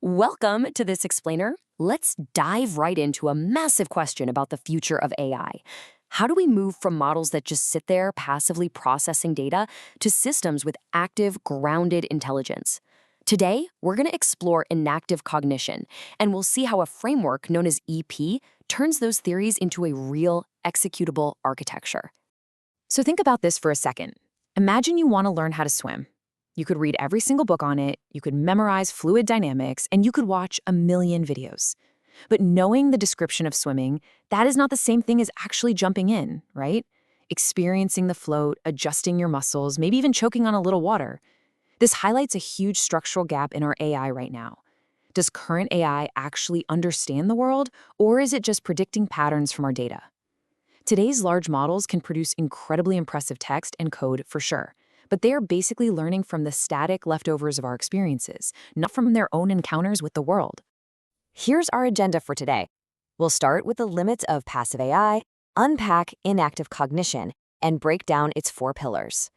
Welcome to this explainer. Let's dive right into a massive question about the future of AI. How do we move from models that just sit there passively processing data to systems with active, grounded intelligence? Today, we're going to explore enactive cognition, and we'll see how a framework known as EP turns those theories into a real, executable architecture. So think about this for a second. Imagine you want to learn how to swim. You could read every single book on it, you could memorize fluid dynamics, and you could watch a million videos. But knowing the description of swimming, that is not the same thing as actually jumping in, right? Experiencing the float, adjusting your muscles, maybe even choking on a little water. This highlights a huge structural gap in our AI right now. Does current AI actually understand the world, or is it just predicting patterns from our data? Today's large models can produce incredibly impressive text and code for sure, but they are basically learning from the static leftovers of our experiences, not from their own encounters with the world. Here's our agenda for today. We'll start with the limits of passive AI, unpack enactive cognition, and break down its 4 pillars.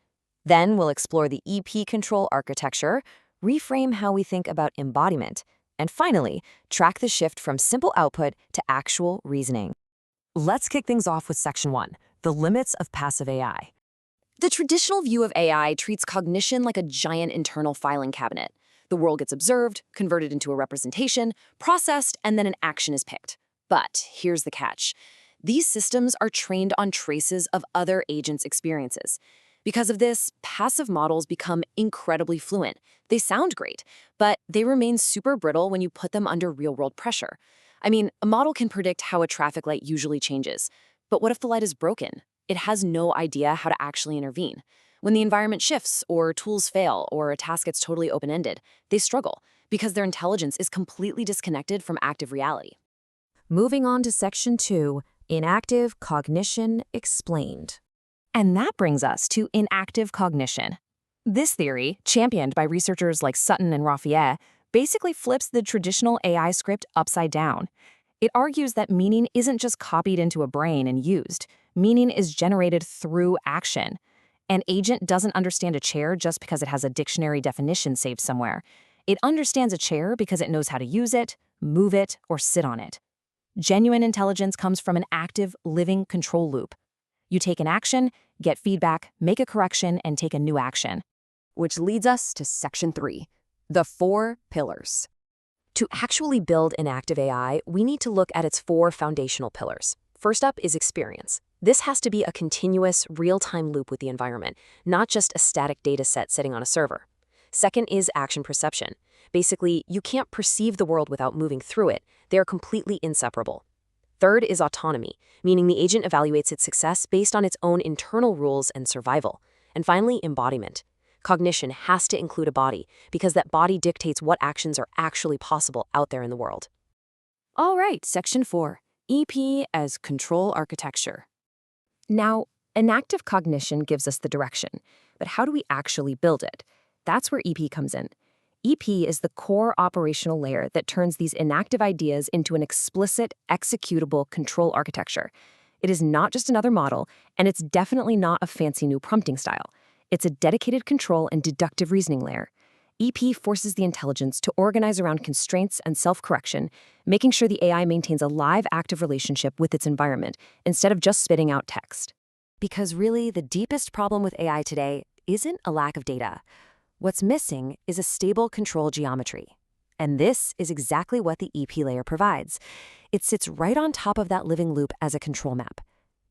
Then we'll explore the EP control architecture, reframe how we think about embodiment, and finally, track the shift from simple output to actual reasoning. Let's kick things off with Section 1, the limits of passive AI. The traditional view of AI treats cognition like a giant internal filing cabinet. The world gets observed, converted into a representation, processed, and then an action is picked. But here's the catch. These systems are trained on traces of other agents' experiences. Because of this, passive models become incredibly fluent. They sound great, but they remain super brittle when you put them under real-world pressure. I mean, a model can predict how a traffic light usually changes. But what if the light is broken? It has no idea how to actually intervene. When the environment shifts, or tools fail, or a task gets totally open-ended, they struggle because their intelligence is completely disconnected from active reality. Moving on to Section 2, Enactive Cognition Explained. And that brings us to enactive cognition. This theory, championed by researchers like Sutton and Raphael, basically flips the traditional AI script upside down. It argues that meaning isn't just copied into a brain and used. Meaning is generated through action. An agent doesn't understand a chair just because it has a dictionary definition saved somewhere. It understands a chair because it knows how to use it, move it, or sit on it. Genuine intelligence comes from an active, living control loop. You take an action, get feedback, make a correction, and take a new action. Which leads us to Section 3, the 4 pillars. To actually build enactive AI, we need to look at its 4 foundational pillars. First up is experience. This has to be a continuous, real-time loop with the environment, not just a static data set sitting on a server. Second is action perception. Basically, you can't perceive the world without moving through it. They are completely inseparable. Third is autonomy, meaning the agent evaluates its success based on its own internal rules and survival. And finally, embodiment. Cognition has to include a body, because that body dictates what actions are actually possible out there in the world. All right, Section 4, EP as control architecture. Now, enactive cognition gives us the direction, but how do we actually build it? That's where EP comes in. EP is the core operational layer that turns these enactive ideas into an explicit, executable control architecture. It is not just another model, and it's definitely not a fancy new prompting style. It's a dedicated control and deductive reasoning layer. EP forces the intelligence to organize around constraints and self-correction, making sure the AI maintains a live, active relationship with its environment instead of just spitting out text. Because really, the deepest problem with AI today isn't a lack of data. What's missing is a stable control geometry. And this is exactly what the EP layer provides. It sits right on top of that living loop as a control map.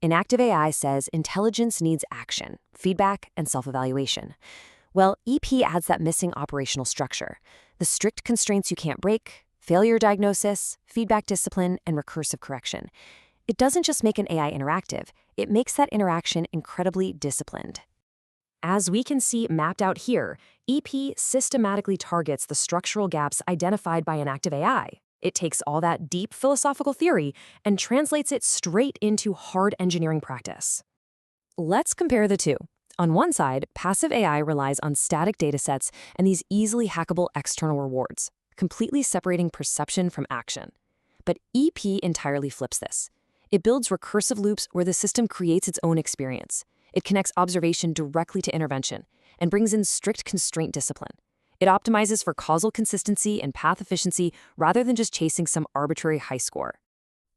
Enactive AI says intelligence needs action, feedback, and self-evaluation. Well, EP adds that missing operational structure, the strict constraints you can't break, failure diagnosis, feedback discipline, and recursive correction. It doesn't just make an AI interactive, it makes that interaction incredibly disciplined. As we can see mapped out here, EP systematically targets the structural gaps identified by enactive AI. It takes all that deep philosophical theory and translates it straight into hard engineering practice. Let's compare the two. On one side, passive AI relies on static datasets and these easily hackable external rewards, completely separating perception from action. But EP entirely flips this. It builds recursive loops where the system creates its own experience. It connects observation directly to intervention and brings in strict constraint discipline. It optimizes for causal consistency and path efficiency rather than just chasing some arbitrary high score.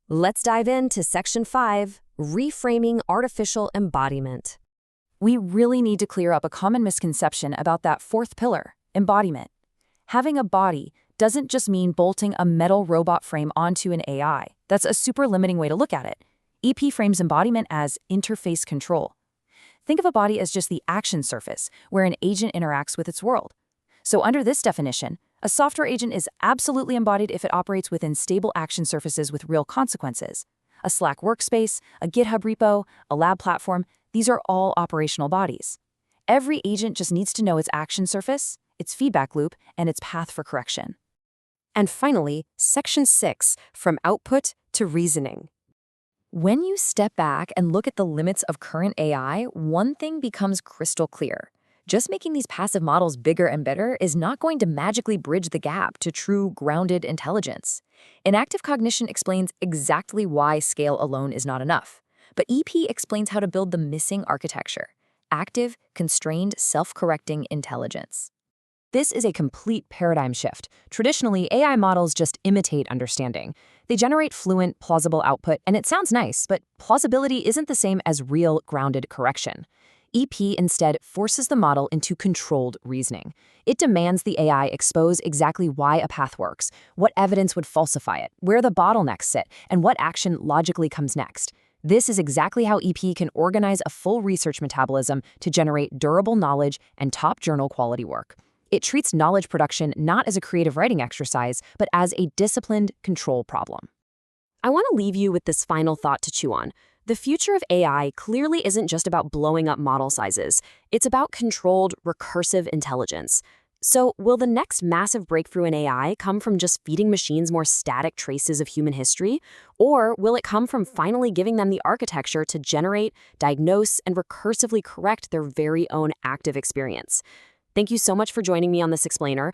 Let's dive into Section 5, Reframing Artificial Embodiment. We really need to clear up a common misconception about that fourth pillar, embodiment. Having a body doesn't just mean bolting a metal robot frame onto an AI. That's a super limiting way to look at it. EP frames embodiment as interface control. Think of a body as just the action surface, where an agent interacts with its world. So under this definition, a software agent is absolutely embodied if it operates within stable action surfaces with real consequences. A Slack workspace, a GitHub repo, a lab platform, these are all operational bodies. Every agent just needs to know its action surface, its feedback loop, and its path for correction. And finally, Section 6, From Output to Reasoning. When you step back and look at the limits of current AI, one thing becomes crystal clear. Just making these passive models bigger and better is not going to magically bridge the gap to true, grounded intelligence. Enactive cognition explains exactly why scale alone is not enough. But EP explains how to build the missing architecture: active, constrained, self-correcting intelligence. This is a complete paradigm shift. Traditionally, AI models just imitate understanding. They generate fluent, plausible output, and it sounds nice, but plausibility isn't the same as real, grounded correction. EP instead forces the model into controlled reasoning. It demands the AI expose exactly why a path works, what evidence would falsify it, where the bottlenecks sit, and what action logically comes next. This is exactly how EP can organize a full research metabolism to generate durable knowledge and top journal quality work. It treats knowledge production not as a creative writing exercise, but as a disciplined control problem. I want to leave you with this final thought to chew on. The future of AI clearly isn't just about blowing up model sizes. It's about controlled, recursive intelligence. So, will the next massive breakthrough in AI come from just feeding machines more static traces of human history? Or will it come from finally giving them the architecture to generate, diagnose, and recursively correct their very own active experience? Thank you so much for joining me on this explainer.